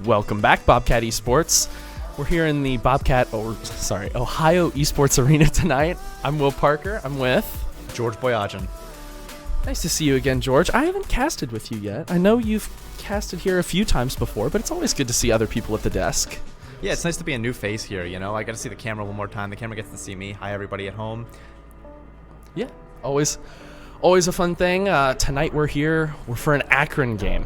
Welcome back, Bobcat Esports. We're here in the Ohio Esports Arena tonight. I'm Will Parker. I'm with George Boyajian. Nice to see you again, George. I haven't casted with you yet. I know you've casted here a few times before, but it's always good to see other people at the desk. Yeah, it's nice to be a new face here, you know? I got to see the camera one more time. The camera gets to see me. Hi, everybody at home. Yeah, always a fun thing. Tonight we're here. We're for an Akron game.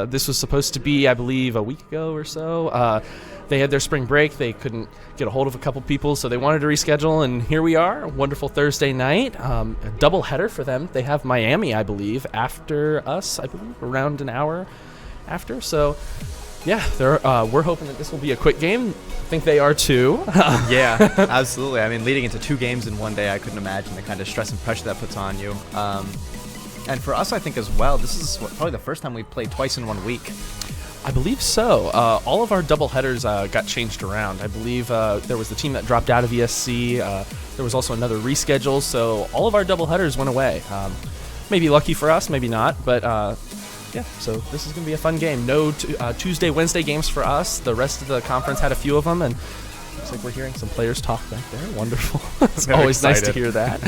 This was supposed to be, I believe, a week ago or so. They had their spring break. They couldn't get a hold of a couple people, so they wanted to reschedule, and here we are. A wonderful Thursday night. A doubleheader for them. They have Miami, I believe, after us, I believe, around an hour after. So, yeah, we're hoping that this will be a quick game. I think they are too. Yeah, absolutely. I mean, leading into 2 games in one day, I couldn't imagine the kind of stress and pressure that puts on you. And for us, I think as well, this is probably the first time we've played twice in 1 week. I believe so. All of our doubleheaders got changed around. I believe there was the team that dropped out of ESC. There was also another reschedule, so all of our doubleheaders went away. Maybe lucky for us, maybe not, but yeah, so this is going to be a fun game. No Tuesday, Wednesday games for us. The rest of the conference had a few of them, and looks like we're hearing some players talk back there. Wonderful. It's always nice to hear that.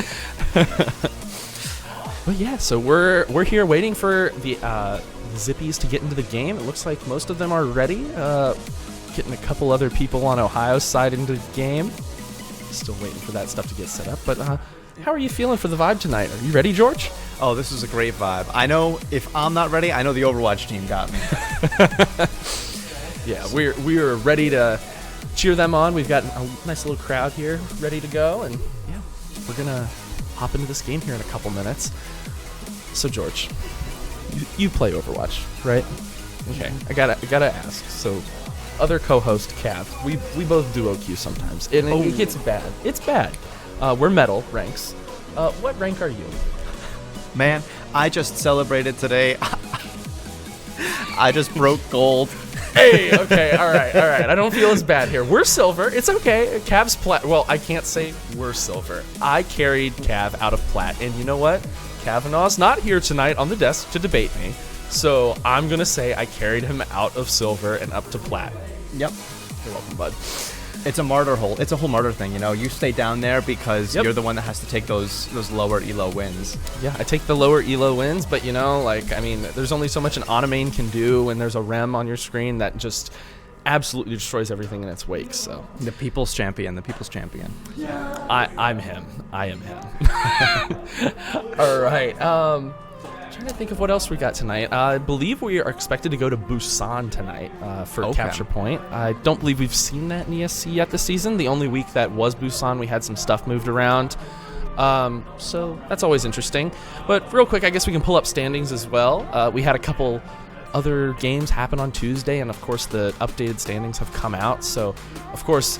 But yeah, so we're here waiting for the Zippies to get into the game. It looks like most of them are ready. Getting a couple other people on Ohio's side into the game. Still waiting for that stuff to get set up. But how are you feeling for the vibe tonight? Are you ready, George? Oh, this is a great vibe. I know if I'm not ready, I know the Overwatch team got me. Yeah, we're ready to cheer them on. We've got a nice little crowd here ready to go, and yeah, we're gonna hop into this game here in a couple minutes. So, George, you play Overwatch, right? Okay, I gotta ask. So, other co-host Cav, we both duo queue sometimes, and it gets bad. It's bad. We're metal ranks. What rank are you? Man, I just celebrated today. I just broke gold. Hey, okay, all right. I don't feel as bad here. We're silver. It's okay. Cav's plat. Well, I can't say we're silver. I carried Cav out of plat, and you know what? Kavanaugh's not here tonight on the desk to debate me, so I'm gonna say I carried him out of silver and up to plat. Yep. You're welcome, bud. It's a martyr hole. It's a whole martyr thing, you know. You stay down there because you're the one that has to take those lower elo wins. Yeah, I take the lower elo wins, but you know, like, I mean, there's only so much an Automane can do when there's a rem on your screen that just absolutely destroys everything in its wake. So the people's champion. Yeah, I'm him. I am him. All right. Trying to think of what else we got tonight. I believe we are expected to go to Busan tonight for Capture Point. I don't believe we've seen that in ESC yet this season. The only week that was Busan, we had some stuff moved around. So that's always interesting. But real quick, I guess we can pull up standings as well. We had a couple other games happen on Tuesday, and of course the updated standings have come out. So, of course,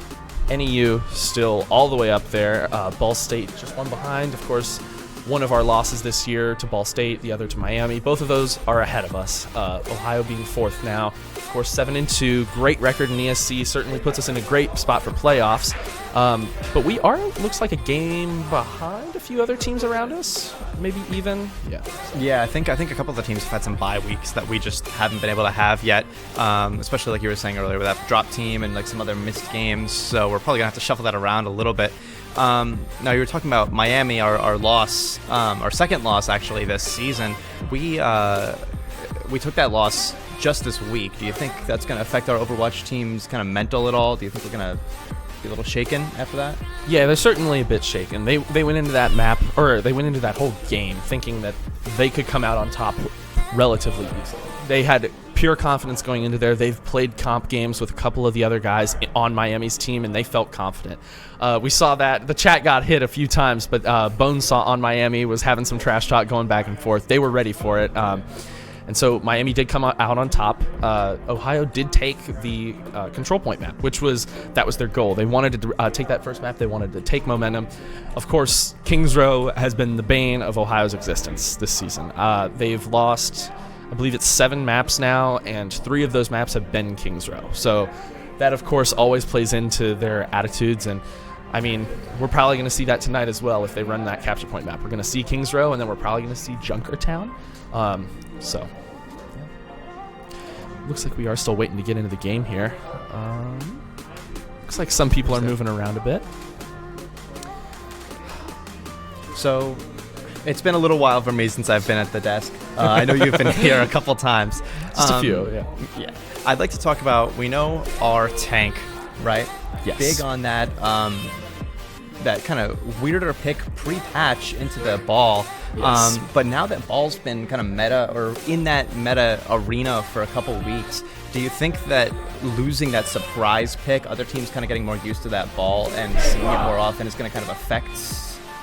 NEU still all the way up there. Ball State just one behind. Of course, one of our losses this year to Ball State, the other to Miami. Both of those are ahead of us. Ohio being 4th now. Of course, 7-2. Great record in ESC. Certainly puts us in a great spot for playoffs. But we are, looks like, a game behind a few other teams around us. Maybe even. Yeah. Yeah, I think a couple of the teams have had some bye weeks that we just haven't been able to have yet. Especially like you were saying earlier with that drop team and like some other missed games. So we're probably gonna have to shuffle that around a little bit. Now you were talking about Miami, our loss, our second loss actually this season. We took that loss just this week. Do you think that's going to affect our Overwatch team's kind of mental at all? Do you think we're going to be a little shaken after that? Yeah, they're certainly a bit shaken. They went into that map, or they went into that whole game thinking that they could come out on top relatively easily. They had pure confidence going into there. They've played comp games with a couple of the other guys on Miami's team, and they felt confident. We saw that. The chat got hit a few times, but Bonesaw on Miami was having some trash talk going back and forth. They were ready for it. And so Miami did come out on top. Ohio did take the control point map, that was their goal. They wanted to take that first map. They wanted to take momentum. Of course, Kings Row has been the bane of Ohio's existence this season. They've lost, I believe it's 7 maps now, and 3 of those maps have been Kings Row. So that, of course, always plays into their attitudes. And I mean, we're probably going to see that tonight as well if they run that capture point map. We're going to see Kings Row, and then we're probably going to see Junkertown. So, yeah. looks like we are still waiting to get into the game here. Looks like some people are moving around a bit. So, it's been a little while for me since I've been at the desk. I know you've been here a couple times. Just a few, yeah. Yeah. I'd like to talk about, we know our tank, right? Yes. Big on that that kind of weirder pick pre-patch into the ball. Yes. But now that ball's been kind of meta, or in that meta arena for a couple weeks, do you think that losing that surprise pick, other teams kind of getting more used to that ball and seeing it more often, is going to kind of affect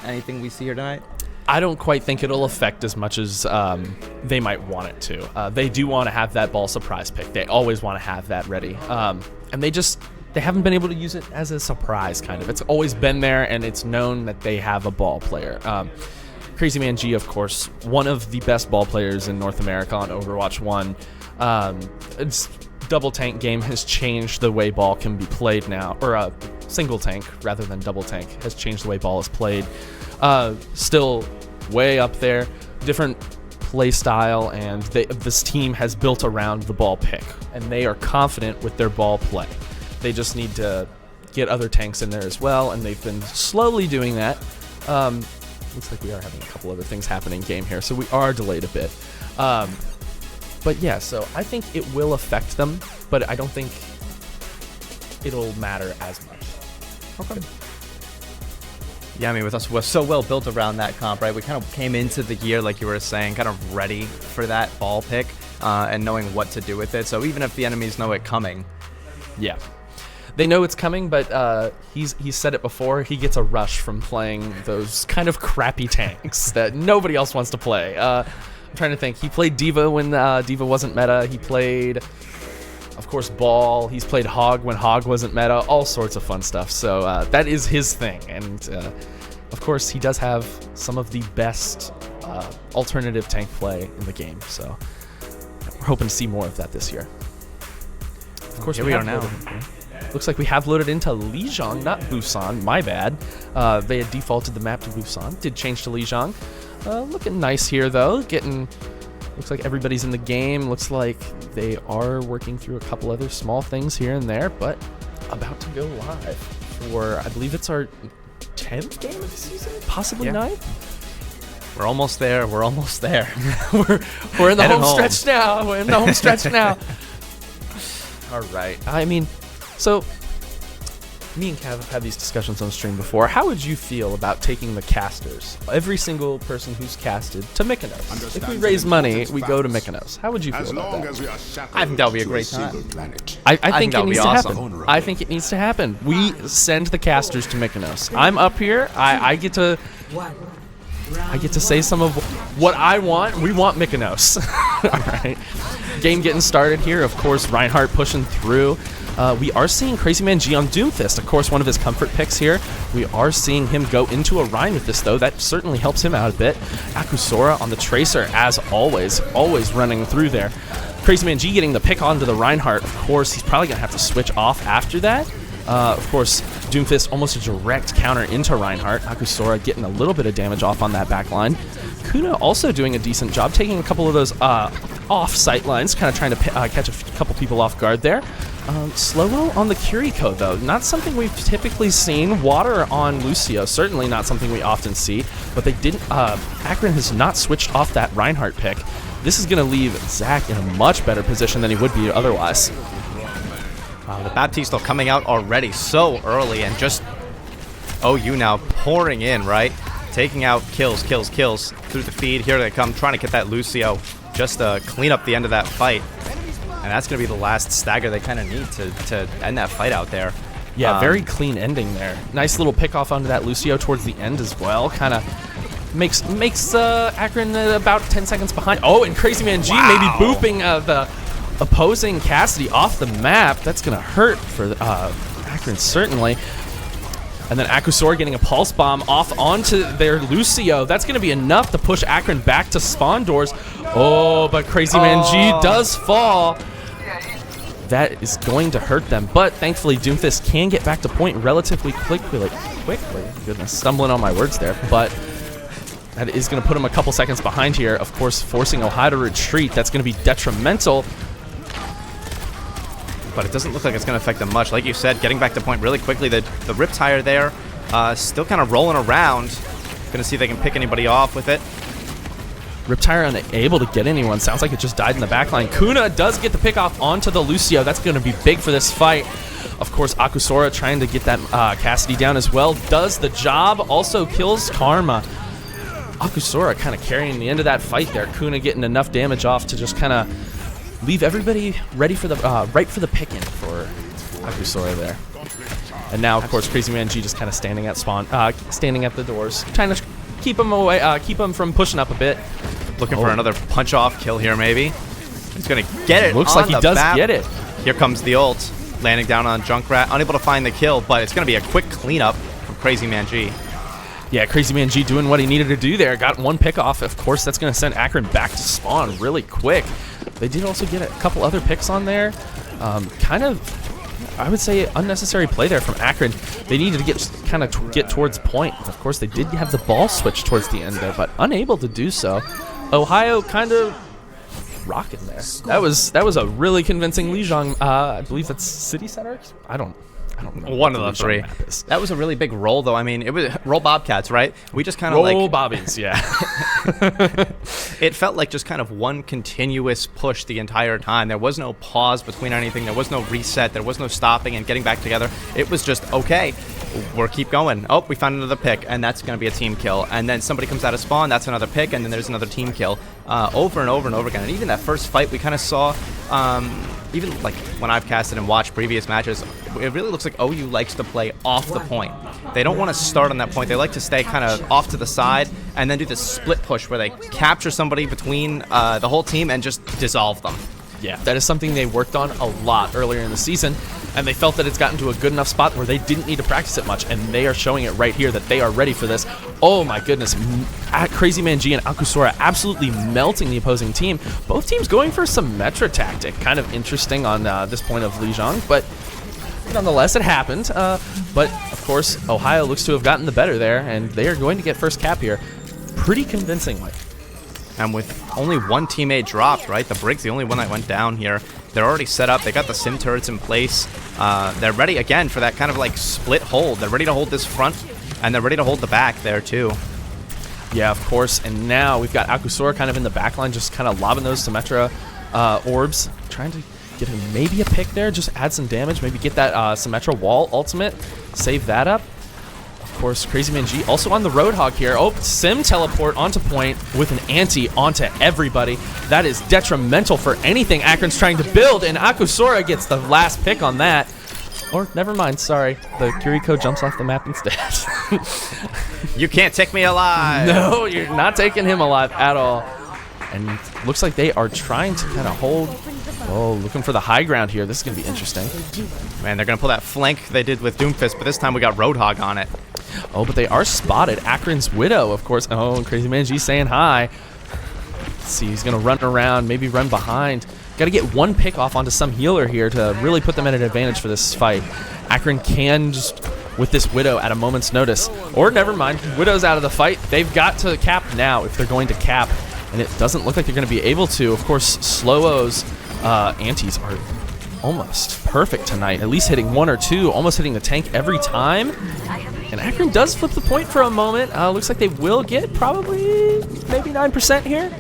anything we see here tonight? I don't quite think it'll affect as much as they might want it to. They do want to have that ball surprise pick. They always want to have that ready. And they haven't been able to use it as a surprise, kind of. It's always been there, and it's known that they have a ball player. Crazy Man G, of course, one of the best ball players in North America on Overwatch 1. It's double tank game has changed the way ball can be played now, or single tank rather than double tank has changed the way ball is played. Still way up there, different play style, and this team has built around the ball pick, and they are confident with their ball play. They just need to get other tanks in there as well, and they've been slowly doing that. Looks like we are having a couple other things happening in game here, so we are delayed a bit. But yeah, so I think it will affect them, but I don't think it'll matter as much. Okay. Yeah, I mean, with us, we're so well built around that comp, right? We kind of came into the year, like you were saying, kind of ready for that ball pick and knowing what to do with it. So even if the enemies know it coming. Yeah. They know it's coming, but he's said it before. He gets a rush from playing those kind of crappy tanks that nobody else wants to play. I'm trying to think. He played D.Va when D.Va wasn't meta. He played, of course, Ball. He's played Hog when Hog wasn't meta. All sorts of fun stuff. So that is his thing. And, of course, he does have some of the best alternative tank play in the game. So we're hoping to see more of that this year. Of course, here we are now. Looks like we have loaded into Lijiang, not Busan. My bad. They had defaulted the map to Busan. Did change to Lijiang. Looking nice here, though. Looks like everybody's in the game. Looks like they are working through a couple other small things here and there, but about to go live for, I believe it's our 10th game of the season, possibly 9th. We're almost there. We're almost there. we're in the home stretch now. We're in the home stretch now. All right. I mean, so me and Cav have had these discussions on the stream before. How would you feel about taking the casters, every single person who's casted, to Mykonos? If we raise money, we go to Mykonos. How would you feel about that? I think that would be a great time. I think it needs to happen. I think it needs to happen. We send the casters to Mykonos. I'm up here. I get to say some of what I want. We want Mykonos. All right. Game getting started here. Of course, Reinhardt pushing through. We are seeing Crazy Man G on Doomfist, of course, one of his comfort picks here. We are seeing him go into a Rein with this, though. That certainly helps him out a bit. Akusora on the Tracer, as always running through there. Crazy Man G getting the pick onto the Reinhardt. Of course, he's probably going to have to switch off after that. Of course, Doomfist almost a direct counter into Reinhardt. Akusora getting a little bit of damage off on that back line. Kuna also doing a decent job, taking a couple of those off sight lines, kind of trying to catch a couple people off guard there. Slow-mo on the Kiriko, though. Not something we've typically seen. Water on Lucio, certainly not something we often see. But they didn't. Akron has not switched off that Reinhardt pick. This is going to leave Zach in a much better position than he would be otherwise. The Baptiste coming out already so early, and just OU now pouring in, right? Taking out kills through the feed. Here they come, trying to get that Lucio just to clean up the end of that fight. And that's going to be the last stagger they kind of need to end that fight out there. Yeah, very clean ending there. Nice little pick off onto that Lucio towards the end as well. Kind of makes Akron about 10 seconds behind. Oh, and Crazy Man G maybe booping the opposing Cassidy off the map. That's going to hurt for Akron, certainly. And then Akusor getting a pulse bomb off onto their Lucio. That's going to be enough to push Akron back to spawn doors. Oh, but Crazy Man G does fall. That is going to hurt them. But thankfully, Doomfist can get back to point relatively quickly. Goodness, stumbling on my words there. But that is going to put him a couple seconds behind here. Of course, forcing Ohio to retreat. That's going to be detrimental. but it doesn't look like it's going to affect them much. Like you said, getting back to point really quickly. The Rip Tire there, still kind of rolling around. Going to see if they can pick anybody off with it. Riptire unable to get anyone. Sounds like it just died in the backline. Kuna does get the pick off onto the Lucio. That's going to be big for this fight. Of course, Akusora trying to get that Cassidy down as well. Does the job. Also kills Karma. Akusora kind of carrying the end of that fight there. Kuna getting enough damage off to just kind of leave everybody ready for the right for the pick-in for Akusora there. And now, of course, Crazy Man G just kind of standing at spawn, standing at the doors, trying to keep him away, keep him from pushing up a bit. Looking for another punch-off kill here, maybe. He's going to get it. Looks like he does get it. Here comes the ult, landing down on Junkrat, unable to find the kill, but it's going to be a quick cleanup from Crazy Man G. Yeah, Crazy Man G doing what he needed to do there. Got one pick off. Of course, that's going to send Akron back to spawn really quick. They did also get a couple other picks on there. Kind of, I would say, unnecessary play there from Akron. They needed to get towards point. Of course, they did have the ball switch towards the end there, but unable to do so. Ohio kind of rocking there. That was a really convincing Lijiang. I believe that's City Center. I don't know. One of the three. That was a really big roll, though. I mean, it was roll Bobcats, right? We just kind of roll bobbies, yeah. It felt like just kind of one continuous push the entire time. There was no pause between anything. There was no reset. There was no stopping and getting back together. It was just, okay, we'll keep going. Oh, we found another pick, and that's going to be a team kill. And then somebody comes out of spawn, that's another pick, and then there's another team kill. Over and over and over again. And even that first fight, we kind of saw, even like when I've casted and watched previous matches, it really looks like OU likes to play off the point. They don't want to start on that point. They like to stay kind of off to the side and then do this split push where they capture somebody between the whole team and just dissolve them. Yeah, that is something they worked on a lot earlier in the season, and they felt that it's gotten to a good enough spot where they didn't need to practice it much, and they are showing it right here that they are ready for this. Oh my goodness, Crazy Man G and Akusora absolutely melting the opposing team. Both teams going for some Metra tactic. Kind of interesting on this point of Lijiang, but nonetheless, it happened. But, of course, Ohio looks to have gotten the better there, and they are going to get first cap here pretty convincingly. And with only one teammate dropped, right? The Brig's the only one that went down here. They're already set up. They got the sim turrets in place. They're ready, again, for that kind of like split hold. They're ready to hold this front, and they're ready to hold the back there, too. Yeah, of course. And now we've got Akusora kind of in the back line, just kind of lobbing those Symmetra orbs, trying to get him maybe a pick there, just add some damage, maybe get that Symmetra wall ultimate, save that up. Of course, Crazy Man G also on the Roadhog here. Oh, Sim teleport onto point with an anti onto everybody. That is detrimental for anything Akron's trying to build, and Akusora gets the last pick on that. Or, never mind, sorry. The Kiriko jumps off the map instead. You can't take me alive. No, you're not taking him alive at all. And looks like they are trying to kind of hold. Oh, looking for the high ground here. This is going to be interesting. Man, they're going to pull that flank they did with Doomfist, but this time we got Roadhog on it. Oh, but they are spotted. Akron's Widow, of course. Oh, and Crazy Man G saying hi. Let's see, he's going to run around, maybe run behind. Got to get one pick off onto some healer here to really put them at an advantage for this fight. Akron can just, with this Widow at a moment's notice. Or never mind, Widow's out of the fight. They've got to cap now if they're going to cap. And it doesn't look like they're going to be able to. Of course, Slow-O's antis are almost perfect tonight. At least hitting one or two, almost hitting the tank every time. And Akron does flip the point for a moment. Looks like they will get probably maybe 9% here.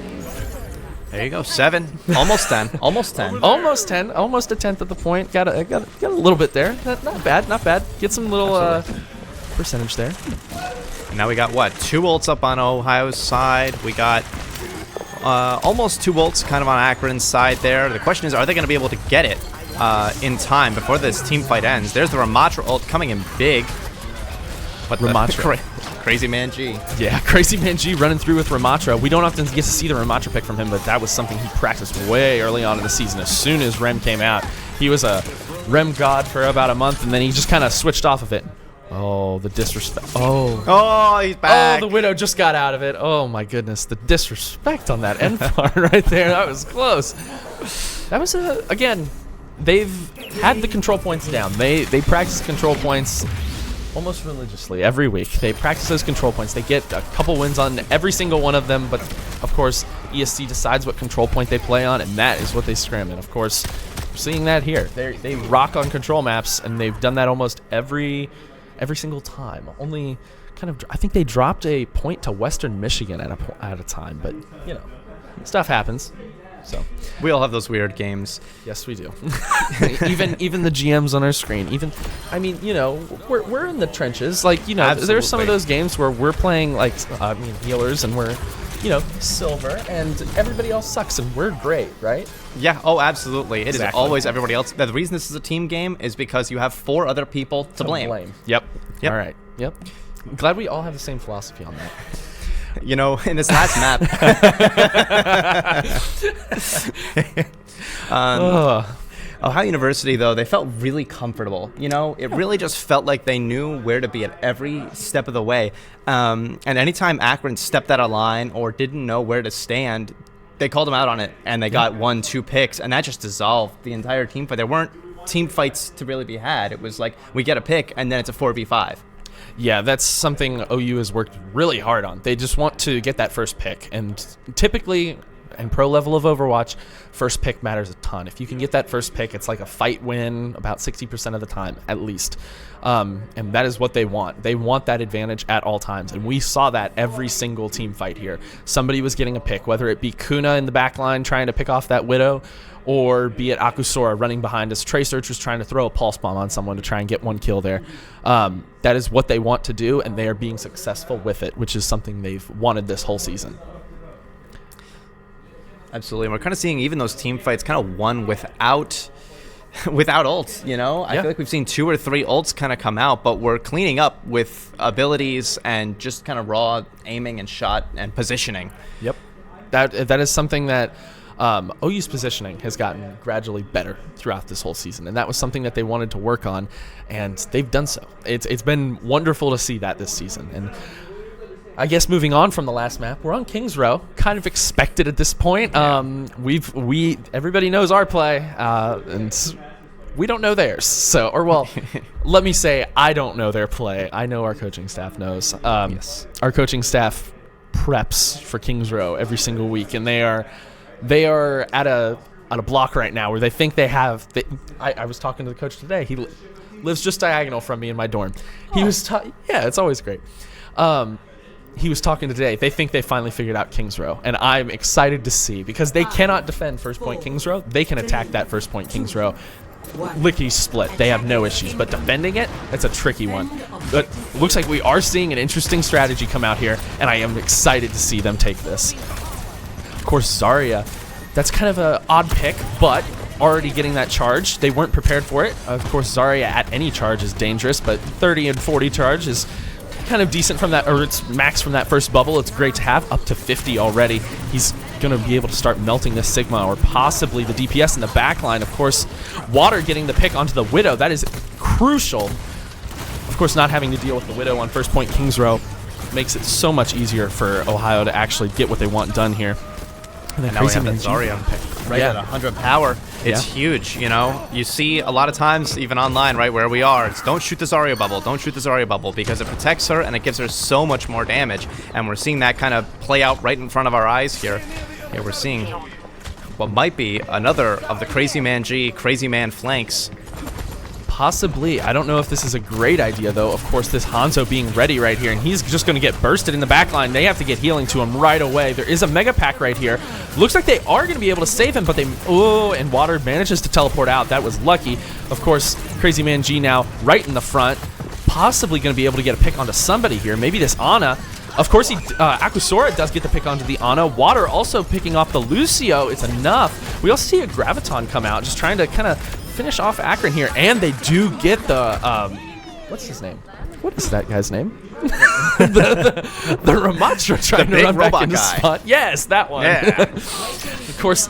There you go, 7, almost 10, almost 10. Almost 10, almost a tenth at the point. Got a little bit there. Not bad, not bad. Get some little percentage there. And now we got, what, 2 ults up on Ohio's side. We got almost 2 ults kind of on Akron's side there. The question is, are they going to be able to get it in time before this team fight ends? There's the Ramatra ult coming in big. But Ramatra. Crazy Man G. Yeah, Crazy Man G running through with Ramatra. We don't often get to see the Ramatra pick from him, but that was something he practiced way early on in the season. As soon as Rem came out, he was a Rem god for about a month, and then he just kind of switched off of it. Oh, the disrespect. Oh, he's back. Oh, the Widow just got out of it. Oh, my goodness. The disrespect on that end part right there. That was close. That was, again, they've had the control points down. They practice control points almost religiously every week. They practice those control points. They get a couple wins on every single one of them, but of course ESC decides what control point they play on, and that is what they scrim. And of course seeing that here. They rock on control maps, and they've done that almost every single time. Only I think they dropped a point to Western Michigan at a time, but stuff happens. So we all have those weird games. Yes, we do. even the GMs on our screen. We're in the trenches. Absolutely. There's some of those games where we're playing healers, and we're silver, and everybody else sucks, and we're great, right? Yeah. Oh, absolutely. It is Exactly. always everybody else. The reason this is a team game is because you have 4 other people to blame. Yep. All right. Yep. Glad we all have the same philosophy on that. In this last map. Ohio University, though, they felt really comfortable. It really just felt like they knew where to be at every step of the way. And anytime Akron stepped out of line or didn't know where to stand, they called them out on it, and they got 1-2 picks, and that just dissolved the entire team fight. There weren't team fights to really be had. It was like, we get a pick, and then it's a 4v5. Yeah, that's something OU has worked really hard on. They just want to get that first pick, and typically in pro level of Overwatch, first pick matters a ton. If you can get that first pick, it's like a fight win about 60% of the time, at least. And that is what they want. They want that advantage at all times, and we saw that every single team fight here. Somebody was getting a pick, whether it be Kuna in the back line trying to pick off that Widow, or be it Akusora running behind us. Trey Search was trying to throw a pulse bomb on someone to try and get 1 kill there. That is what they want to do, and they are being successful with it, which is something they've wanted this whole season. Absolutely. And we're kind of seeing even those team fights kind of won without ults, I feel like we've seen 2 or 3 ults kind of come out, but we're cleaning up with abilities and just kind of raw aiming and shot and positioning. Yep. That is something that OU's positioning has gotten gradually better throughout this whole season, and that was something that they wanted to work on, and they've done so. It's been wonderful to see that this season. And I guess moving on from the last map, we're on Kings Row. Kind of expected at this point. Everybody knows our play, and we don't know theirs. Let me say I don't know their play. I know our coaching staff knows. Yes. Our coaching staff preps for Kings Row every single week, and they are at a block right now where they think they have. I was talking to the coach today. He lives just diagonal from me in my dorm. He was it's always great. He was talking today. They think they finally figured out Kings Row, and I'm excited to see, because they cannot defend first point Kings Row. They can attack that first point Kings Row. Lickety split. They have no issues, but defending it, that's a tricky one. But looks like we are seeing an interesting strategy come out here, and I am excited to see them take this. Of course, Zarya, that's kind of an odd pick, but already getting that charge. They weren't prepared for it. Of course, Zarya at any charge is dangerous, but 30 and 40 charge is kind of decent from that, or it's max from that first bubble. It's great to have. Up to 50 already. He's going to be able to start melting this Sigma, or possibly the DPS in the back line. Of course, Water getting the pick onto the Widow. That is crucial. Of course, not having to deal with the Widow on first point Kings Row makes it so much easier for Ohio to actually get what they want done here. And then now we have that Zarya pick right at 100 power. It's huge, You see a lot of times, even online, right, where we are, it's don't shoot the Zarya bubble, don't shoot the Zarya bubble, because it protects her and it gives her so much more damage. And we're seeing that kind of play out right in front of our eyes here. Yeah, we're seeing what might be another of the Crazy Man G, Crazy Man flanks. Possibly. I don't know if this is a great idea, though. Of course, this Hanzo being ready right here, and he's just going to get bursted in the back line. They have to get healing to him right away. There is a Mega Pack right here. Looks like they are going to be able to save him, but and Water manages to teleport out. That was lucky. Of course, Crazy Man G now right in the front. Possibly going to be able to get a pick onto somebody here. Maybe this Ana. Of course, Akusora does get the pick onto the Ana. Water also picking off the Lucio. It's enough. We also see a Graviton come out, just trying to kind of finish off Akron here, and they do get the what's his name? What is that guy's name? the Ramatra trying to run back into spawn. Yes, that one. Yeah. Of course,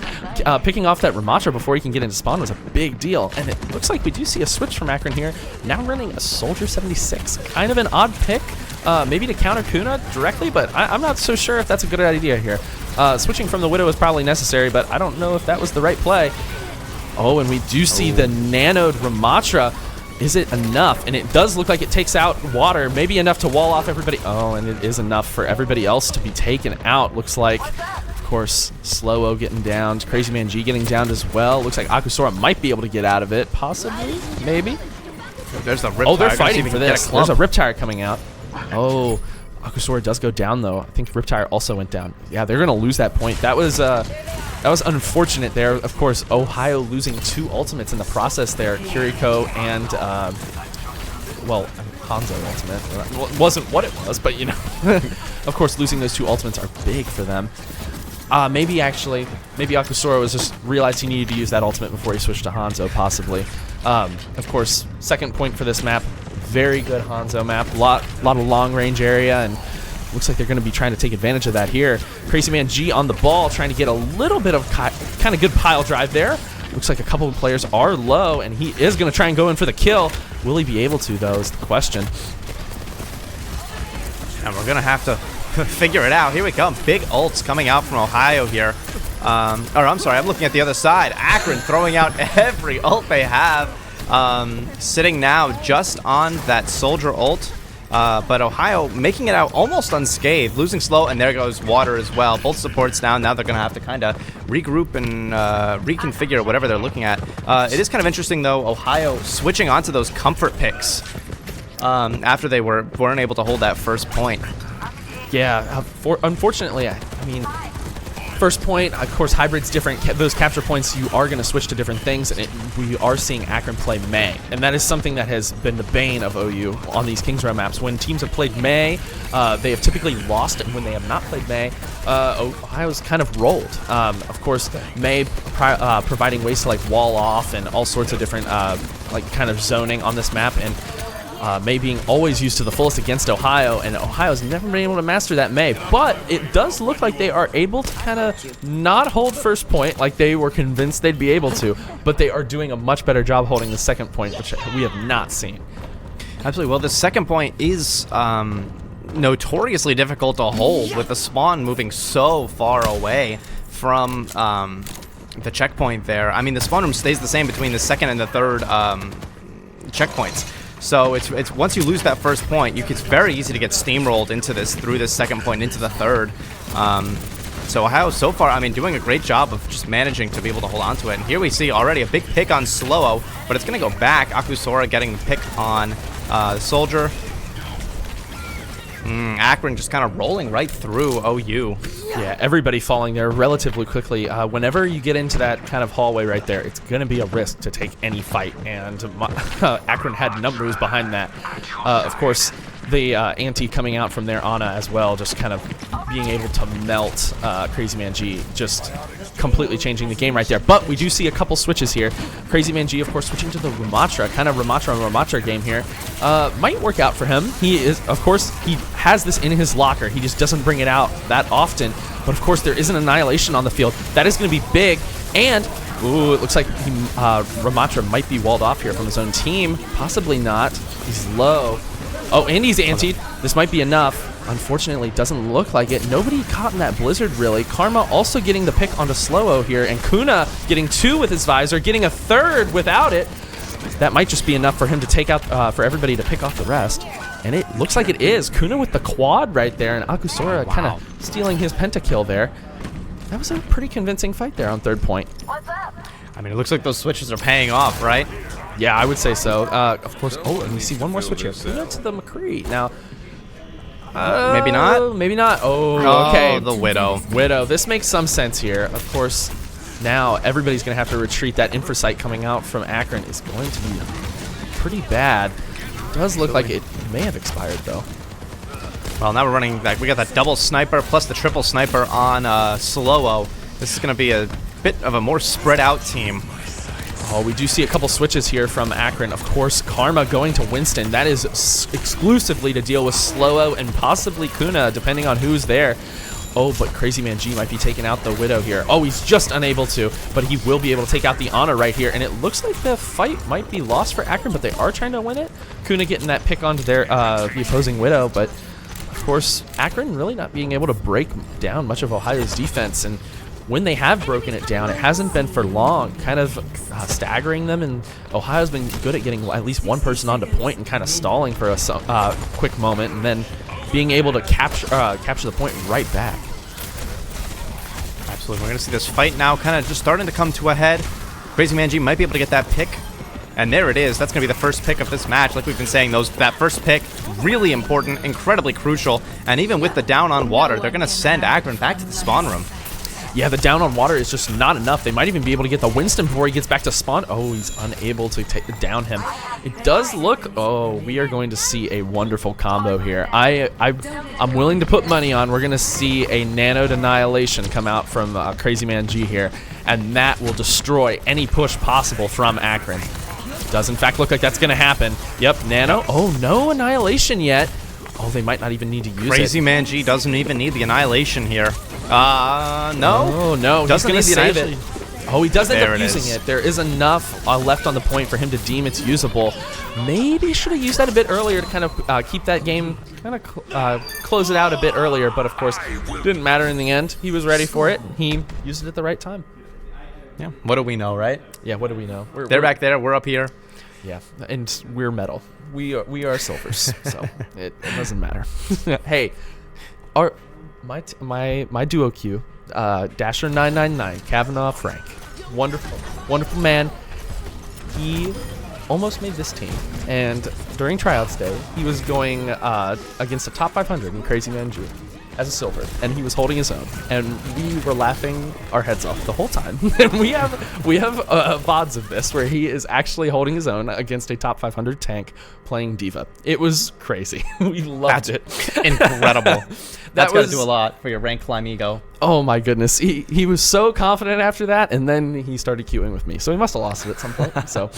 picking off that Ramatra before he can get into spawn was a big deal, and it looks like we do see a switch from Akron here. Now running a Soldier 76, kind of an odd pick, maybe to counter Kuna directly, but I'm not so sure if that's a good idea here. Switching from the Widow is probably necessary, but I don't know if that was the right play. Oh, and we do see the nanoed Ramatra. Is it enough? And it does look like it takes out Water, maybe enough to wall off everybody. Oh, and it is enough for everybody else to be taken out, looks like. Of course, Slow-O getting down. Crazy Man G getting downed as well. Looks like Akusora might be able to get out of it. Possibly, maybe. There's the Riptire. Oh, they're fighting for this. There's a Riptire coming out. Oh, Akusora does go down though. I think Riptire also went down. Yeah, they're gonna lose that point. That was unfortunate there. Of course, Ohio losing 2 ultimates in the process there. Kiriko and well, Hanzo ultimate. Well, it wasn't what it was, but you know. Of course, losing those 2 ultimates are big for them. Maybe Akusora was just realized he needed to use that ultimate before he switched to Hanzo, possibly. Of course, second point for this map. Very good Hanzo map. Lot of long range area, and looks like they're going to be trying to take advantage of that here. Crazy Man G on the ball, trying to get a little bit of kind of good pile drive there. Looks like a couple of players are low, and he is going to try and go in for the kill. Will he be able to, though, is the question. And we're going to have to figure it out. Here we come. Big ults coming out from Ohio here. Or I'm sorry, I'm looking at the other side. Akron throwing out every ult they have. Sitting now just on that soldier ult. But Ohio making it out almost unscathed, losing slow, and there goes water as well. Both supports down. Now they're going to have to kind of regroup and reconfigure whatever they're looking at. It is kind of interesting, though, Ohio switching onto those comfort picks after they weren't able to hold that first point. Yeah, unfortunately, I mean, first point, of course, hybrid's different. Those capture points, you are going to switch to different things, and we are seeing Akron play Mei, and that is something that has been the bane of OU on these Kings Row maps. When teams have played Mei, they have typically lost, and when they have not played Mei, Ohio's kind of rolled. Of course, Mei providing ways to like wall off and all sorts of different like kind of zoning on this map, and Mei being always used to the fullest against Ohio, and Ohio's never been able to master that Mei. But it does look like they are able to kind of not hold first point like they were convinced they'd be able to, but they are doing a much better job holding the second point, which we have not seen. Absolutely. Well, the second point is notoriously difficult to hold with the spawn moving so far away from the checkpoint there. I mean, the spawn room stays the same between the second and the third checkpoints. So it's once you lose that first point, it's very easy to get steamrolled into this through this second point into the third. So Ohio so far, I mean, doing a great job of just managing to be able to hold on to it. And here we see already a big pick on Slow-O, but it's going to go back. Akusora getting the pick on the Soldier. Akron just kind of rolling right through OU. Yeah, everybody falling there relatively quickly. Whenever you get into that kind of hallway right there, it's going to be a risk to take any fight, and Akron had numbers behind that. Of course, the ante coming out from there, Ana as well, just kind of being able to melt Crazy Man G, just completely changing the game right there. But we do see a couple switches here. Crazy Man G, of course, switching to the Ramatra, kind of Ramatra game here. Might work out for him. He is, of course, he has this in his locker. He just doesn't bring it out that often. But of course, there is an Annihilation on the field. That is going to be big. And, ooh, it looks like Ramatra might be walled off here from his own team. Possibly not. He's low. Oh, and he's antied. This might be enough. Unfortunately, it doesn't look like it. Nobody caught in that blizzard, really. Karma also getting the pick onto Slow-O here, and Kuna getting 2 with his visor, getting a 3rd without it. That might just be enough for him to take out, for everybody to pick off the rest. And it looks like it is. Kuna with the quad right there, and Akusora kind of stealing his pentakill there. That was a pretty convincing fight there on third point. What's up? I mean, it looks like those switches are paying off, right? Yeah, I would say so. Of course. Oh, and we see one more switch here. Kuna to the McCree. Now, maybe not. Maybe not. Oh, okay. The Widow. Widow. This makes some sense here. Of course, now everybody's going to have to retreat. That infrasight coming out from Akron is going to be pretty bad. Does look like it may have expired, though. Well, now we're running back. We got that double sniper plus the triple sniper on Slow-O. This is going to be a bit of a more spread out team. Oh, we do see a couple switches here from Akron. Of course, Karma going to Winston. That is exclusively to deal with Slow-O and possibly Kuna, depending on who's there. Oh, but Crazy Man G might be taking out the Widow here. Oh, he's just unable to, but he will be able to take out the Ana right here. And it looks like the fight might be lost for Akron, but they are trying to win it. Kuna getting that pick onto their the opposing Widow, but of course, Akron really not being able to break down much of Ohio's defense. And when they have broken it down, it hasn't been for long, kind of staggering them, and Ohio's been good at getting at least one person onto point and kind of stalling for a quick moment, and then being able to capture the point right back. Exactly. We're going to see this fight now kind of just starting to come to a head. Crazy Man G might be able to get that pick. And there it is. That's going to be the first pick of this match. Like we've been saying, that first pick, really important, incredibly crucial. And even with the down on water, they're going to send Akron back to the spawn room. Yeah, the down on water is just not enough. They might even be able to get the Winston before he gets back to spawn. Oh, he's unable to down him. It does look... Oh, we are going to see a wonderful combo here. I'm willing to put money on we're going to see a Nano Annihilation come out from Crazy Man G here, and that will destroy any push possible from Akron. Does in fact look like that's going to happen. Yep, Nano. Oh, no Annihilation yet. Oh, they might not even need to use it. Crazy Man G doesn't even need the Annihilation here. No. Oh, no. He's going to save it. Oh, he does end up using it. There is enough left on the point for him to deem it's usable. Maybe should have used that a bit earlier to kind of keep that game, kind of close it out a bit earlier. But, of course, didn't matter in the end. He was ready for it. He used it at the right time. Yeah. What do we know, right? Yeah, what do we know? They're back there. We're up here. Yeah, and we're metal. We are silvers, so it doesn't matter. Hey, my duo queue, Dasher 999, Kavanaugh Frank, wonderful man. He almost made this team, and during tryouts day, he was going against the top 500 in Crazy Man G as a silver, and he was holding his own, and we were laughing our heads off the whole time. And we have VODs of this where he is actually holding his own against a top 500 tank playing Diva. It was crazy. We loved it. Incredible. That's got to do a lot for your rank climb ego. Oh my goodness, he was so confident after that, and then he started queuing with me, so he must have lost it at some point. So,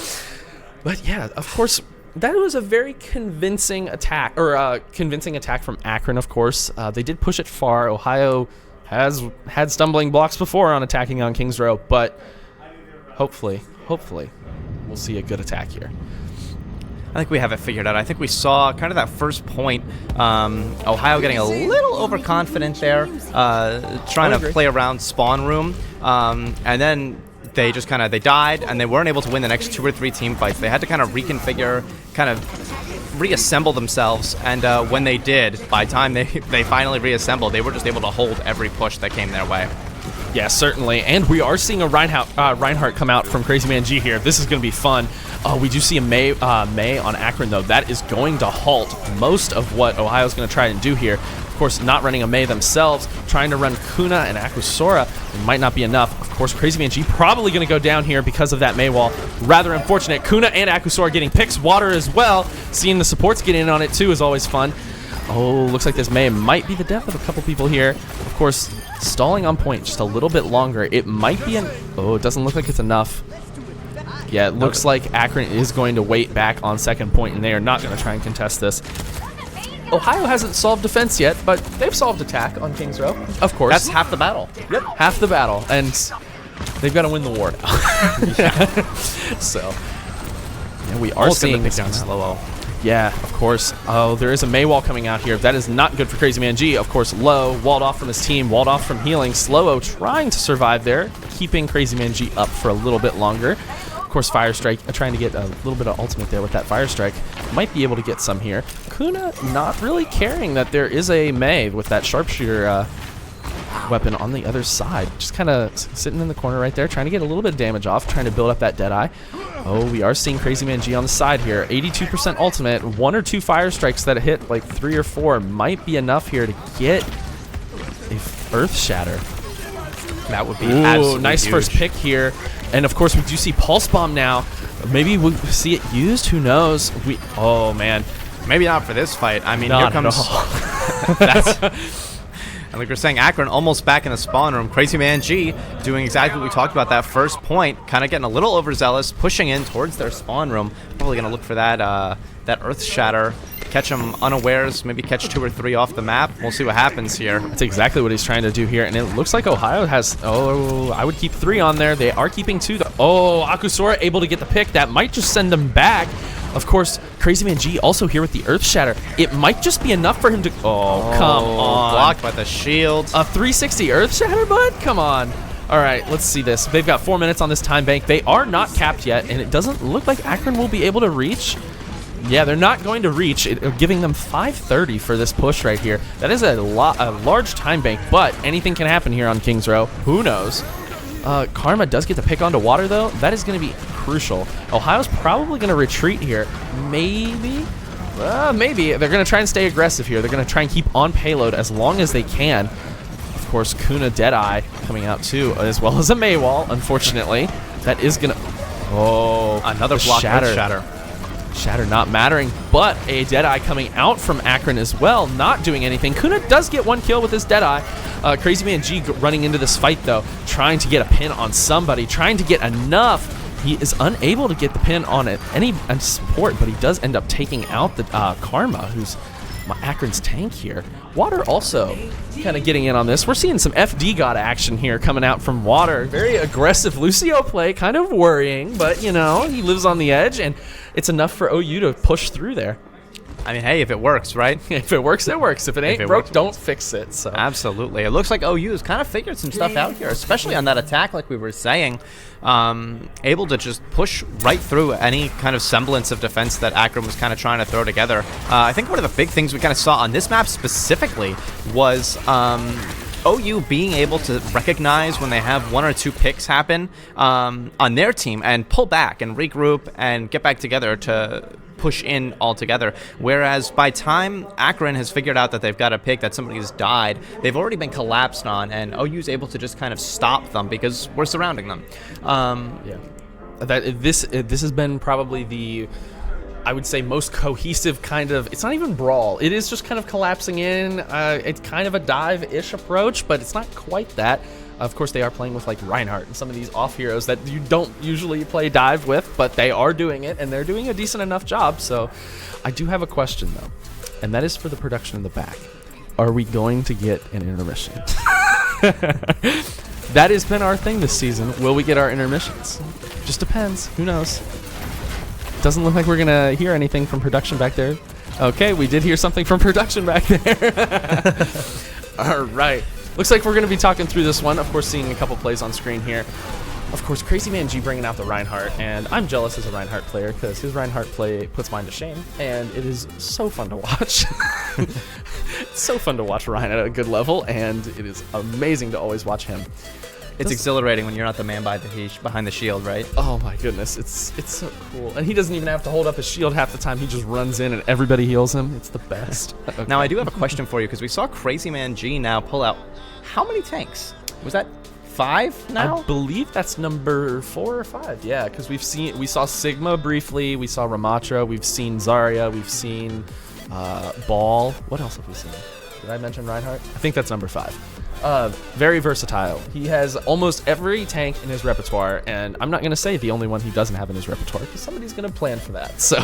but yeah, of course. That was a very convincing attack, from Akron, of course. They did push it far. Ohio has had stumbling blocks before on attacking on Kings Row, but hopefully, we'll see a good attack here. I think we have it figured out. I think we saw kind of that first point, Ohio getting a little overconfident there, trying to play around spawn room, and then they just they died, and they weren't able to win the next 2 or 3 team fights. They had to kind of reconfigure, kind of reassemble themselves, and when they did, by the time they finally reassembled, they were just able to hold every push that came their way. Yeah, certainly, and we are seeing a Reinhardt come out from Crazy Man G here. This is going to be fun. We do see a May on Akron, though. That is going to halt most of what Ohio's going to try and do here. Of course, not running a May themselves, trying to run Kuna and Akusora might not be enough. Of course, Crazy Man G probably going to go down here because of that May wall. Rather unfortunate. Kuna and Akusora getting picks, water as well. Seeing the supports get in on it, too, is always fun. Oh, looks like this May might be the death of a couple people here. Of course, stalling on point just a little bit longer. It might be oh, it doesn't look like it's enough. Yeah, it looks like Akron is going to wait back on second point, and they are not going to try and contest this. Ohio hasn't solved defense yet, but they've solved attack on Kings Row, of course. That's half the battle. Yep, half the battle, and they've got to win the war now. Yeah. So, yeah, we are seeing pick down Slow-O. Yeah, of course. Oh, there is a May wall coming out here. That is not good for Crazy Man G. Of course, Low, walled off from his team, walled off from healing. Slow-O trying to survive there, keeping Crazy Man G up for a little bit longer. Of course, Fire Strike, trying to get a little bit of ultimate there with that Fire Strike. Might be able to get some here. Kuna not really caring that there is a May with that Sharpshooter weapon on the other side. Just kind of sitting in the corner right there, trying to get a little bit of damage off, trying to build up that Deadeye. Oh, we are seeing Crazy Man G on the side here. 82% ultimate. 1 or 2 Fire Strikes that hit like 3 or 4 might be enough here to get a Earth Shatter. That would be absolutely nice huge. First pick here. And of course, we do see Pulse Bomb now. Maybe we'll see it used. Who knows? Oh, man. Maybe not for this fight. I mean, Not here comes... And like we're saying, Akron almost back in the spawn room. Crazy Man G doing exactly what we talked about, that first point, kind of getting a little overzealous, pushing in towards their spawn room. Probably going to look for that that Earth Shatter, catch them unawares, maybe catch 2 or 3 off the map. We'll see what happens here. That's exactly what he's trying to do here, and it looks like Ohio has... Oh, I would keep 3 on there. They are keeping 2. Oh, Akusora able to get the pick. That might just send them back. Of course, Crazy Man G also here with the Earth Shatter. It might just be enough for him to... Oh, come on. Blocked by the shield. A 360 Earth Shatter, bud? Come on. All right, let's see this. They've got 4 minutes on this time bank. They are not capped yet, and it doesn't look like Akron will be able to reach. Yeah, they're not going to reach, giving them 5:30 for this push right here. That is a large time bank, but anything can happen here on Kings Row. Who knows? Karma does get the pick onto water, though. That is going to be crucial. Ohio's probably going to retreat here. Maybe. Maybe. They're going to try and stay aggressive here. They're going to try and keep on payload as long as they can. Of course, Kuna Deadeye coming out, too, as well as a Maywall, unfortunately. That is going to... Oh, another block Shatter. Shatter not mattering, but a Deadeye coming out from Akron as well, not doing anything. Kuna does get 1 kill with his Deadeye. Crazy Man G running into this fight, though, trying to get a pin on somebody, trying to get enough. He is unable to get the pin on any support, but he does end up taking out the Karma, who's Akron's tank here. Water also kind of getting in on this. We're seeing some FD God action here coming out from Water. Very aggressive Lucio play, kind of worrying, but, you know, he lives on the edge, and it's enough for OU to push through there. I mean, hey, if it works, right? If it works, it works. If it ain't broke, don't fix it. So absolutely. It looks like OU has kind of figured some stuff out here, especially on that attack, like we were saying. Able to just push right through any kind of semblance of defense that Akron was kind of trying to throw together. I think one of the big things we kind of saw on this map specifically was OU being able to recognize when they have 1 or 2 picks happen on their team and pull back and regroup and get back together to push in altogether. Whereas by time Akron has figured out that they've got a pick, that somebody's died, they've already been collapsed on, and OU's able to just kind of stop them because we're surrounding them. Yeah, this has been probably the, I would say, most cohesive kind of, it's not even brawl, it is just kind of collapsing in. It's kind of a dive-ish approach, but it's not quite that. Of course, they are playing with like Reinhardt and some of these off heroes that you don't usually play dive with, but they are doing it, and they're doing a decent enough job. So I do have a question, though, and that is for the production in the back. Are we going to get an intermission? That has been our thing this season. Will we get our intermissions? Just depends. Who knows? Doesn't look like we're going to hear anything from production back there. Okay, we did hear something from production back there. All right. Looks like we're going to be talking through this one. Of course, seeing a couple plays on screen here. Of course, Crazy Man G bringing out the Reinhardt, and I'm jealous as a Reinhardt player because his Reinhardt play puts mine to shame, and it is so fun to watch. It's so fun to watch Ryan at a good level, and it is amazing to always watch him. It's exhilarating when you're not the man behind the shield, right? Oh my goodness, it's so cool. And he doesn't even have to hold up his shield half the time. He just runs in and everybody heals him. It's the best. Okay. Now, I do have a question for you because we saw Crazy Man G now pull out how many tanks? Was that 5 now? I believe that's number 4 or 5. Yeah, because we saw Sigma briefly, we saw Ramatra, we've seen Zarya, we've seen Ball. What else have we seen? Did I mention Reinhardt? I think that's number 5. Very versatile. He has almost every tank in his repertoire, and I'm not going to say the only one he doesn't have in his repertoire because somebody's going to plan for that. So,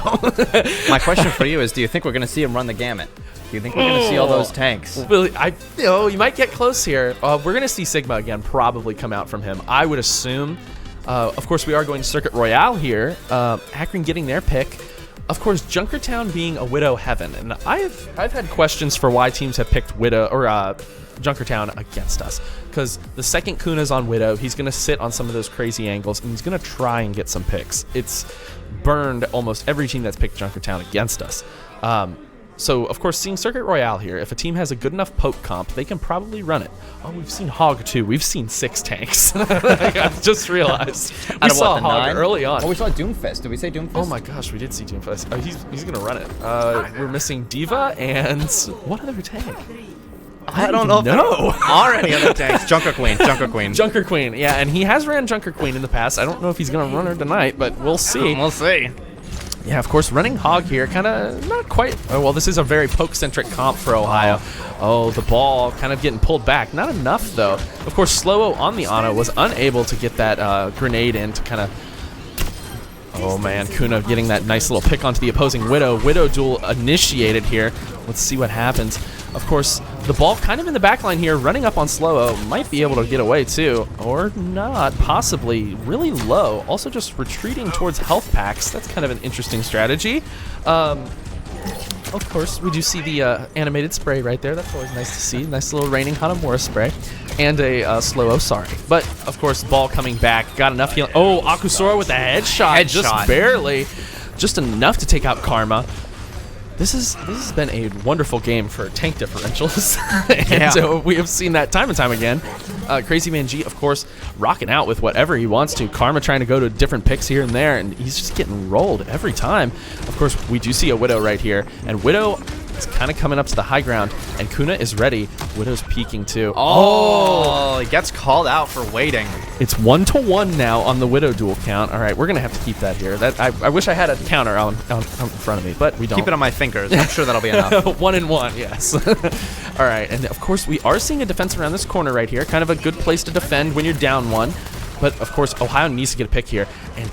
my question for you is: do you think we're going to see him run the gamut? Do you think we're going to see all those tanks? Well, you might get close here. We're going to see Sigma again probably come out from him. I would assume. Of course, we are going to Circuit Royale here. Akron getting their pick. Of course, Junkertown being a Widow heaven, and I've had questions for why teams have picked Widow or Junkertown against us, because the second Kuna's on Widow, he's going to sit on some of those crazy angles, and he's going to try and get some picks. It's burned almost every team that's picked Junkertown against us. So, of course, seeing Circuit Royale here, if a team has a good enough poke comp, they can probably run it. Oh, we've seen Hog, too. We've seen 6 tanks. I just realized. We saw Hog early on. Oh, we saw Doomfist. Did we say Doomfist? Oh, my gosh, we did see Doomfist. Oh, he's going to run it. We're missing Diva and what other tank? I don't know if there are any other tanks. Junker Queen. Junker Queen, yeah, and he has ran Junker Queen in the past. I don't know if he's going to run her tonight, but we'll see. We'll see. Yeah, of course, running Hog here, kind of not quite. Oh, well, this is a very poke-centric comp for Ohio. Oh, the ball kind of getting pulled back. Not enough, though. Of course, Slow-O on the Ana was unable to get that grenade in to kind of... Oh, man, Kuna getting that nice little pick onto the opposing Widow. Widow duel initiated here. Let's see what happens. Of course, the ball kind of in the back line here, running up on Slow-O. Might be able to get away, too. Or not, possibly. Really low. Also just retreating towards health packs. That's kind of an interesting strategy. Of course, we do see the animated spray right there. That's always nice to see. Nice little raining Hanamura spray. And a Slow-O, sorry. But, of course, ball coming back. Got enough healing. Oh, Akusora with a headshot. Just barely. just enough to take out Karma. This has been a wonderful game for tank differentials, and we have seen that time and time again. Crazy Man G, of course, rocking out with whatever he wants to. Karma trying to go to different picks here and there, and he's just getting rolled every time. Of course, we do see a Widow right here, and Widow is kind of coming up to the high ground, and Kuna is ready. Widow's peeking too. Oh, he gets called out for waiting. It's 1-to-1 now on the Widow duel count. All right, we're gonna have to keep that here. I wish I had a counter on in front of me, but we don't. Keep it on my fingers. I'm sure that'll be enough. 1-and-1, yes. All right, and of course we are seeing a defense around this corner right here. Kind of a good place to defend when you're down one. But of course, Ohio needs to get a pick here, and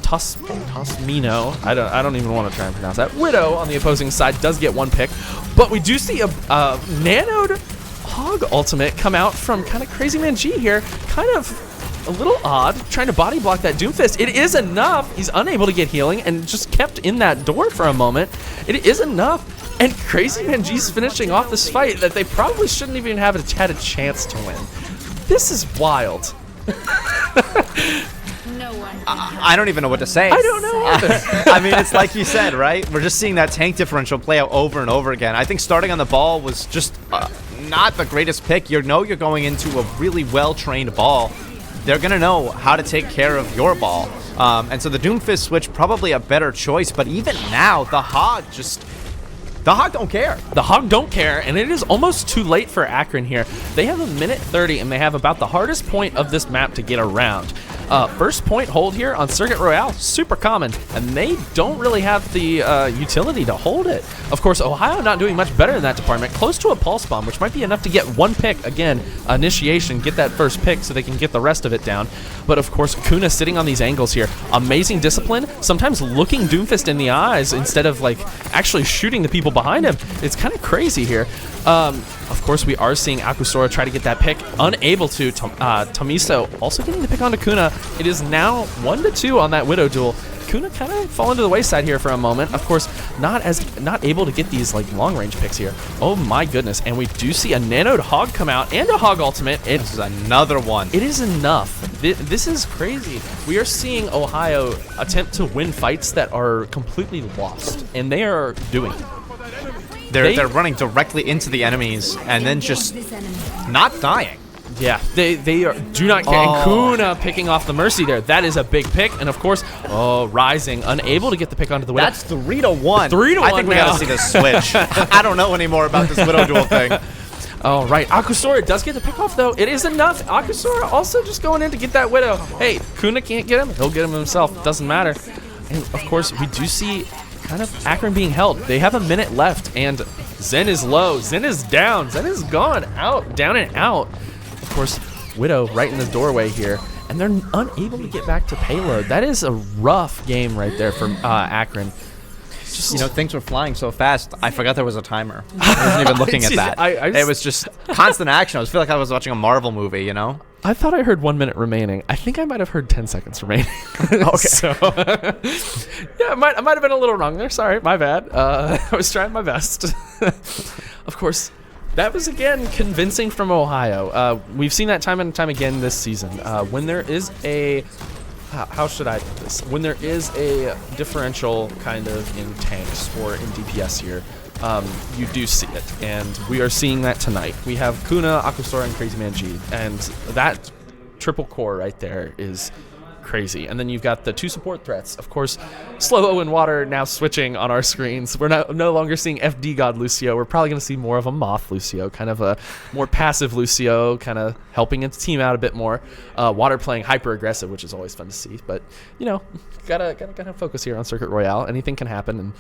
Tosmino, I don't even want to try and pronounce that. Widow on the opposing side does get one pick, but we do see a nanoed Hog ultimate come out from kind of Crazy Man G here, kind of a little odd, trying to body block that Doomfist. It is enough. He's unable to get healing and just kept in that door for a moment. It is enough. And Crazy Man G's finishing off this fight that they probably shouldn't even have had a chance to win. This is wild. I don't even know what to say. I don't know either. I mean, it's like you said, right? We're just seeing that tank differential play out over and over again. I think starting on the ball was just not the greatest pick. You know you're going into a really well-trained ball. They're going to know how to take care of your ball. And so the Doomfist switch, probably a better choice. But even now, the Hog don't care. The Hog don't care, and it is almost too late for Akron here. They have a minute 30, and they have about the hardest point of this map to get around. First point hold here on Circuit Royale, super common, and they don't really have the utility to hold it. Of course, Ohio not doing much better in that department, close to a pulse bomb, which might be enough to get one pick. Again, initiation, get that first pick so they can get the rest of it down. But of course, Kuna sitting on these angles here. Amazing discipline, sometimes looking Doomfist in the eyes instead of like actually shooting the people behind him. It's kind of crazy here. Of course, we are seeing Akusora try to get that pick, unable to. Tomiso also getting the pick onto Kuna. It is now 1-2 on that Widow duel. Kuna kind of falling to the wayside here for a moment. Of course, not able to get these like long range picks here. Oh my goodness! And we do see a nanoed Hog come out and a Hog ultimate. This is another one. It is enough. This is crazy. We are seeing Ohio attempt to win fights that are completely lost, and they are doing it. They're running directly into the enemies and then just not dying. Yeah, they do not care. And Kuna picking off the Mercy there. That is a big pick. And of course, Rising, unable to get the pick onto the Widow. That's 3-1. 3-1 I think we gotta see this switch. I don't know anymore about this Widow duel thing. All right, Akusora does get the pick off though. It is enough. Akusora also just going in to get that Widow. Hey, Kuna can't get him. He'll get him himself. Doesn't matter. And of course, we do see kind of Akron being held. They have a minute left, and Zen is low. Zen is down. Zen is gone out, down and out. Of course, Widow right in the doorway here, and they're unable to get back to payload. That is a rough game right there for Akron. Just, you know, things were flying so fast, I forgot there was a timer. I wasn't even looking at that. It was just constant action. I feel like I was watching a Marvel movie, you know? I thought I heard 1 minute remaining. I think I might have heard 10 seconds remaining. Okay. So, yeah, I might have been a little wrong there. Sorry, my bad. I was trying my best. Of course, that was, again, convincing from Ohio. We've seen that time and time again this season. When there is a... How should I put this? When there is a differential kind of in tanks or in DPS here, you do see it, and we are seeing that tonight. We have Kuna, Akusora, and Crazy Man G, and that triple core right there is crazy. And then you've got the two support threats. Of course, Slow and Water now switching on our screens. We're no longer seeing FD God Lucio. We're probably going to see more of a Moth Lucio, kind of a more passive Lucio, kind of helping its team out a bit more. Water playing hyper aggressive, which is always fun to see. But you know, gotta focus here on Circuit Royale. Anything can happen, and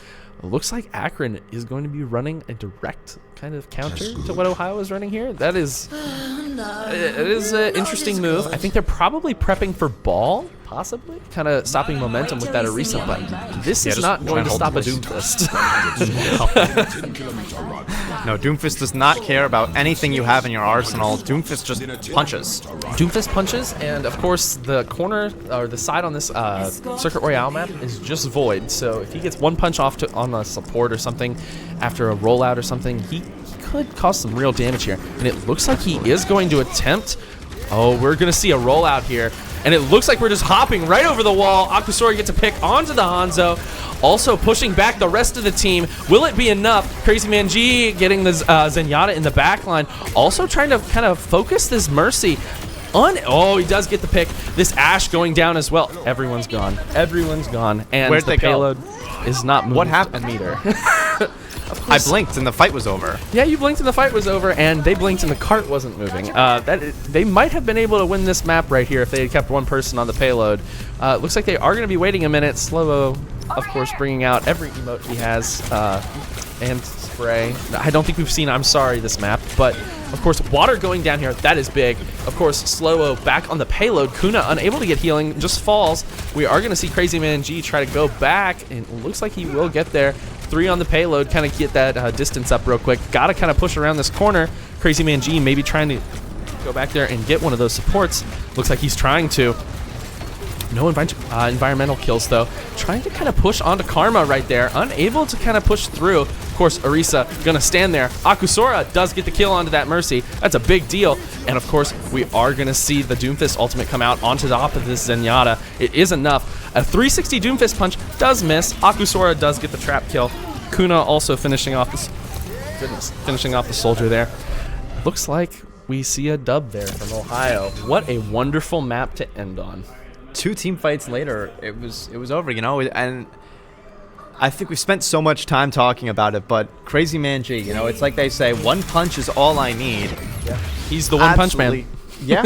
it looks like Akron is going to be running a direct kind of counter to what Ohio is running here. That is, it is an interesting move. I think they're probably prepping for ball, possibly, kind of stopping momentum with that Orisa, but this is not going to stop a Doomfist. No, Doomfist does not care about anything you have in your arsenal. Doomfist just punches. Doomfist punches, and of course the corner or the side on this Circuit Royale map is just void. So if he gets one punch off on a support or something after a rollout or something, he could cause some real damage here. And it looks like he is going to attempt. Oh, we're going to see a rollout here. and it looks like we're just hopping right over the wall. Akusora gets a pick onto the Hanzo, also pushing back the rest of the team. Will it be enough? Crazy Man G getting the Zenyatta in the back line, also trying to kind of focus this Mercy. Oh, he does get the pick. This Ashe going down as well. Everyone's gone. Everyone's gone. And Where'd the they payload is not moving. What happened? A meter. I blinked and the fight was over. Yeah, you blinked and the fight was over, and they blinked and the cart wasn't moving. They might have been able to win this map right here if they had kept one person on the payload. Looks like they are going to be waiting a minute. Slow-o, of course, bringing out every emote he has, and spray. I don't think we've seen I'm Sorry this map, but of course, water going down here, that is big. Of course, Slow-o back on the payload. Kuna unable to get healing, just falls. We are going to see Crazy Man G try to go back, and it looks like he will get there. 3 on the payload, kind of get that distance up real quick. Got to kind of push around this corner. Crazy Man G maybe trying to go back there and get one of those supports. Looks like he's trying to. No environmental kills, though. Trying to kind of push onto Karma right there. Unable to kind of push through. Of course, Orisa going to stand there. Akusora does get the kill onto that Mercy. That's a big deal. And, of course, we are going to see the Doomfist ultimate come out onto the top of this Zenyatta. It is enough. A 360 Doomfist punch does miss. Akusora does get the trap kill. Kuna also finishing off the soldier there. Looks like we see a dub there from Ohio. What a wonderful map to end on. 2 team fights later, it was over, you know, and I think we've spent so much time talking about it, but Crazy Man G, you know, it's like they say, one punch is all I need. Yeah. He's the one punch man. Yeah.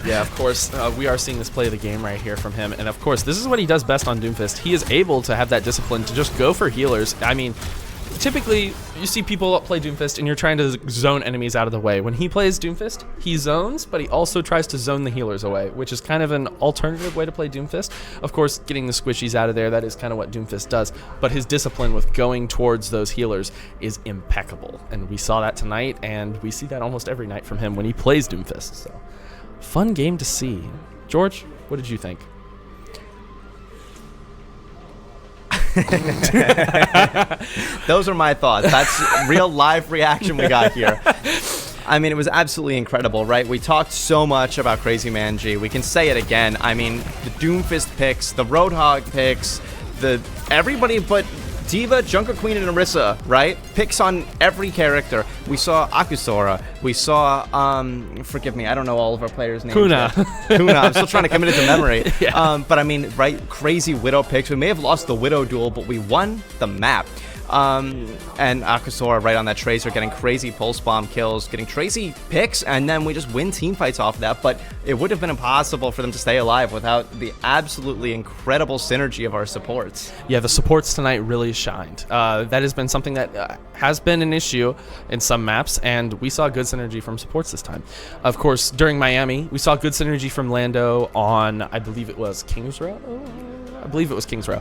Yeah, of course, we are seeing this play of the game right here from him, and of course, this is what he does best on Doomfist. He is able to have that discipline to just go for healers. I mean, typically, you see people play Doomfist and you're trying to zone enemies out of the way. When he plays Doomfist, he zones, but he also tries to zone the healers away, which is kind of an alternative way to play Doomfist. Of course, getting the squishies out of there, that is kind of what Doomfist does, but his discipline with going towards those healers is impeccable, and we saw that tonight, and we see that almost every night from him when he plays Doomfist. So, fun game to see. George, what did you think? Those are my thoughts. That's real live reaction we got here. I mean, it was absolutely incredible, right? We talked so much about Crazy Man G. We can say it again. I mean, the Doomfist picks, the Roadhog picks, everybody but Diva, Junker Queen, and Orisa, right? Picks on every character. We saw Akusora. We saw, forgive me, I don't know all of our players' names. Kuna. Kuna. I'm still trying to commit it to memory. Yeah. But I mean, right, crazy Widow picks. We may have lost the Widow duel, but we won the map. And Akusora right on that Tracer, getting crazy pulse bomb kills, getting crazy picks, and then we just win team fights off of that. But it would have been impossible for them to stay alive without the absolutely incredible synergy of our supports. Yeah, the supports tonight really shined. That has been something that has been an issue in some maps, and we saw good synergy from supports this time. Of course, during Miami, we saw good synergy from Lando on, I believe it was Kings Row? I believe it was Kings Row.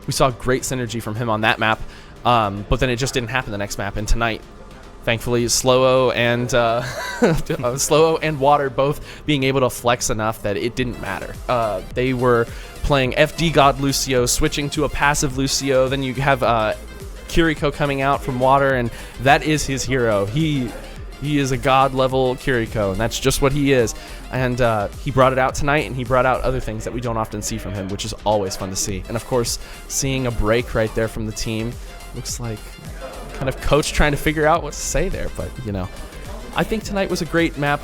We saw great synergy from him on that map, but then it just didn't happen the next map. And tonight, thankfully, Slow-o and Slow-o and Water both being able to flex enough that it didn't matter. They were playing FD God Lucio, switching to a passive Lucio. Then you have Kiriko coming out from Water, and that is his hero. He is a god-level Kiriko, and that's just what he is. And he brought it out tonight, and he brought out other things that we don't often see from him, which is always fun to see. And, of course, seeing a break right there from the team looks like kind of coach trying to figure out what to say there. But, you know, I think tonight was a great map,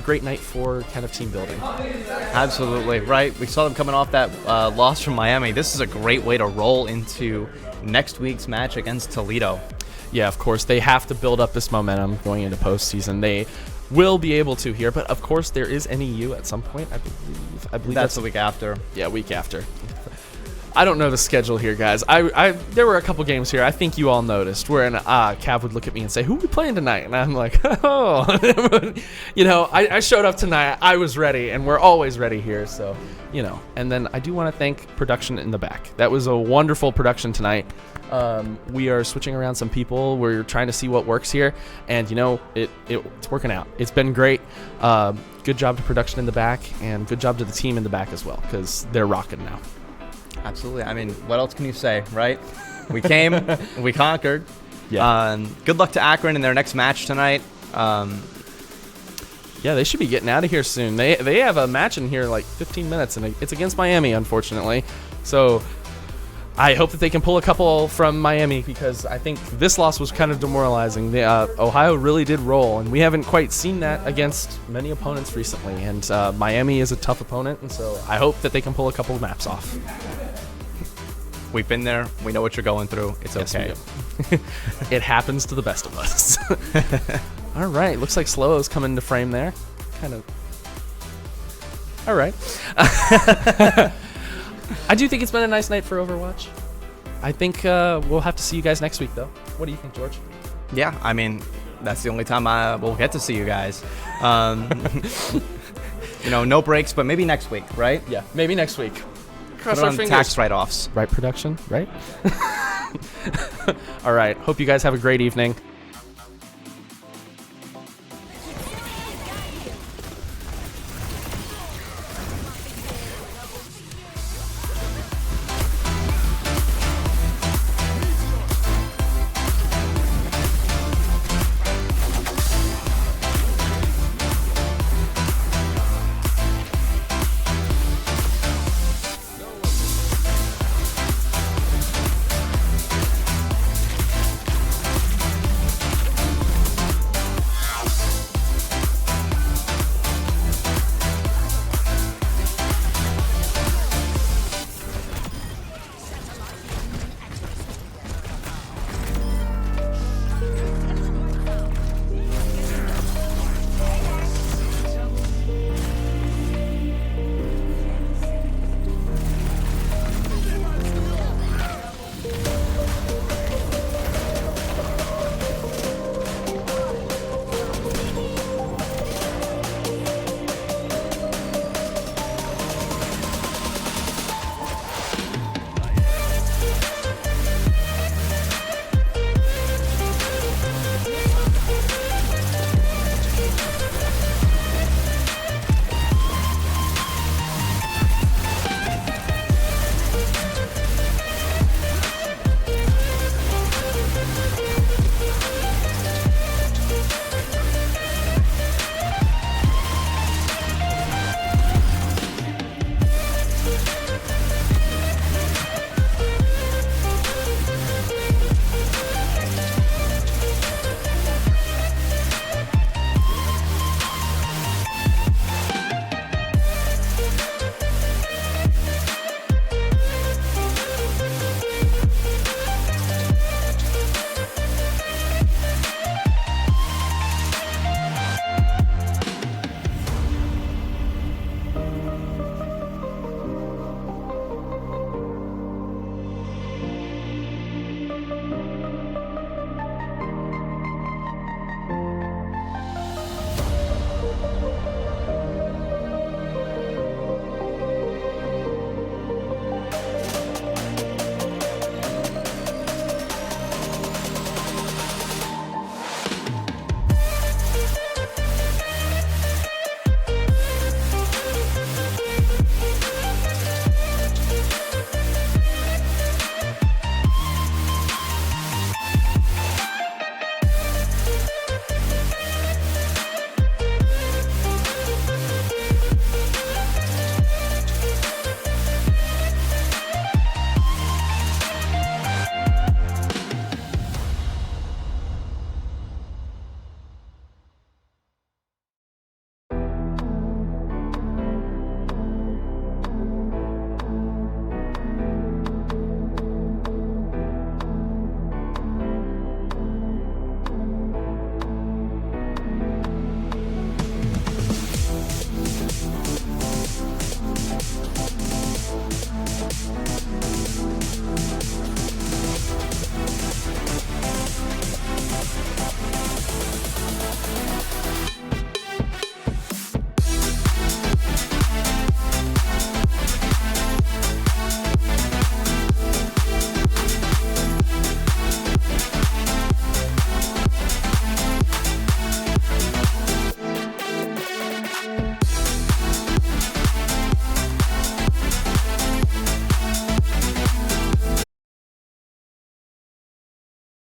great night for kind of team building. Absolutely, right. We saw them coming off that loss from Miami. This is a great way to roll into next week's match against Toledo. Yeah, of course, they have to build up this momentum going into postseason. They will be able to here, but of course there is NEU at some point, I believe that's the week after. Yeah, week after. I don't know the schedule here, guys. There were a couple games here I think you all noticed where Cav would look at me and say, "Who are we playing tonight?" And I'm like, "Oh." You know, I showed up tonight. I was ready, and we're always ready here. So, you know. And then I do want to thank production in the back. That was a wonderful production tonight. We are switching around some people. We're trying to see what works here, and you know, it's working out. It's been great. Good job to production in the back, and good job to the team in the back as well, because they're rocking now. Absolutely. I mean, what else can you say, right? We came, we conquered. Yeah. Good luck to Akron in their next match tonight. Yeah, they should be getting out of here soon. They have a match in here like 15 minutes, and it's against Miami, unfortunately. So I hope that they can pull a couple from Miami, because I think this loss was kind of demoralizing. Ohio really did roll, and we haven't quite seen that against many opponents recently. And Miami is a tough opponent, and so I hope that they can pull a couple of maps off. We've been there. We know what you're going through. It's okay. Yes, it happens to the best of us. All right. Looks like Slowo's coming into frame there. Kind of. All right. I do think it's been a nice night for Overwatch. I think we'll have to see you guys next week, though. What do you think, George? Yeah, I mean, that's the only time I will get to see you guys. No breaks, but maybe next week, right? Yeah, maybe next week. Put on tax write-offs. Right, production, right? All right. Hope you guys have a great evening.